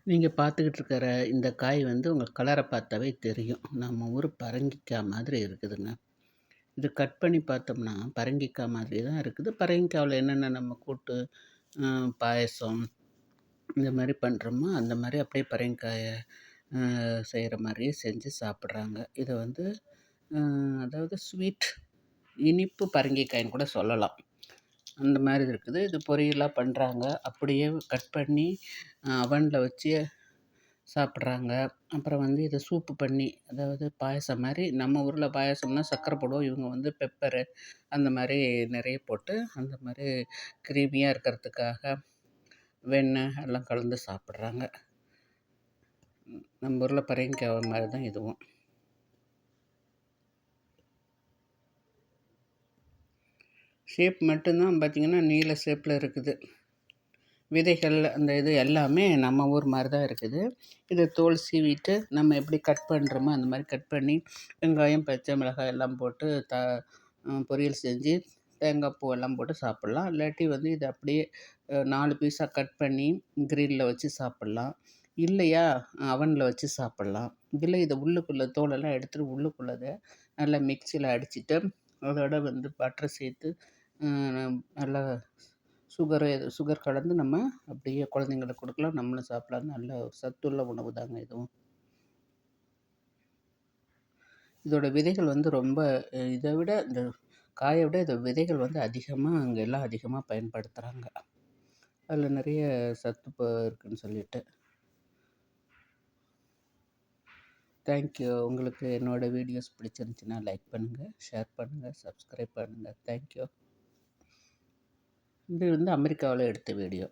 நீங்க பார்த்துக்கிட்டு இருக்கிற இந்த காய் வந்து உங்க கலர பார்த்தாவே தெரியும். நம்ம ஊர் பரங்கிக்காய் மாதிரி இருக்குதுங்க. இது கட் பண்ணி பார்த்தோம்னா, பரங்கிக்காய் மாதிரியே தான் இருக்குது. பரங்கிக்காவுல என்னென்ன நம்ம கூட்டு, அ பாயாசம் இந்த மாரி பண்றோமோ, அந்த மாரி அப்படியே பரங்கிக்காய செய்ற மாரியே செஞ்சு சாப்பிடுறாங்க. இத வந்து அ அதாவது ஸ்வீட் இனிப்பு பரங்கிக்காய்ன்னு கூட சொல்லலாம். அந்த மாரி இருக்குது. இது பொரியலா பண்றாங்க. அப்படியே கட் பண்ணி அவன்ல வச்சு சாப்பிட்றாங்க. அப்புறம் வந்து இத சூப்பு பண்ணி, அதாவது பாயாசம் மாரி நம்ம ஊர்ல பாயாசம்னா சர்க்கரை போடுவோம். இவங்க வந்து பெப்பரு அந்த மாரி நெறைய போட்டு, அந்த மாரி கிரீமியா இருக்கிறதுக்காக வெண்ணெய் எல்லாம் கலந்து சாப்பிட்றாங்க. நம்ம ஊர்ல பரங்கிக்காய் மாரி தான் இதுவும். ஷேப் மட்டும் தான் பார்த்தீங்கன்னா, நீள ஷேப்ல இருக்குது. விதைகள் அந்த இது எல்லாமே நம்ம ஊர் மாரி தான் இருக்குது. இத தோல் சீவிட்டு, நம்ம எப்படி கட் பண்ணுறோமோ, அந்த மாரி கட் பண்ணி, வெங்காயம், பச்சை மிளகாய் எல்லாம் போட்டு பொரியல் செஞ்சு, தேங்காய் பூ எல்லாம் போட்டு சாப்பிட்லாம். இல்லாட்டி வந்து இத அப்படியே 4 பீஸா கட் பண்ணி கிரில்ல வச்சு சாப்பிட்லாம். இல்லையா, அவன்ல வச்சு சாப்பிட்லாம். இல்ல இத உள்ளுக்குள்ள தோலெல்லாம் எடுத்துட்டு உள்ளுக்குள்ளத நல்லா மிக்ஸியில அடிச்சுட்டு, அதோட வந்து பட்டர் சேர்த்து, அ நல்லா சுகர் கலந்து நம்ம அப்படியே குழந்தைங்களுக்கு குடுக்கலாம். நம்மளும் சாப்பிடலாம். நல்ல ஒரு சத்துள்ள உணவு தாங்க இதுவும். இதோட விதைகள் வந்து ரொம்ப இத விட இந்த காய விட இத விதைகள் வந்து அதிகமா அங்க எல்லாம் அதிகமா பயன்படுத்துறாங்க. அதில நெறைய சத்து இருக்குன்னு சொல்லிட்டு. Thank you. உங்களுக்கு என்னோட வீடியோஸ் பிடிச்சிருந்துச்சுன்னா லைக் பண்ணுங்க, ஷேர் பண்ணுங்க, சப்ஸ்கிரைப் பண்ணுங்க. Thank you. இது வந்து அமெரிக்காவுல எடுத்த வீடியோ.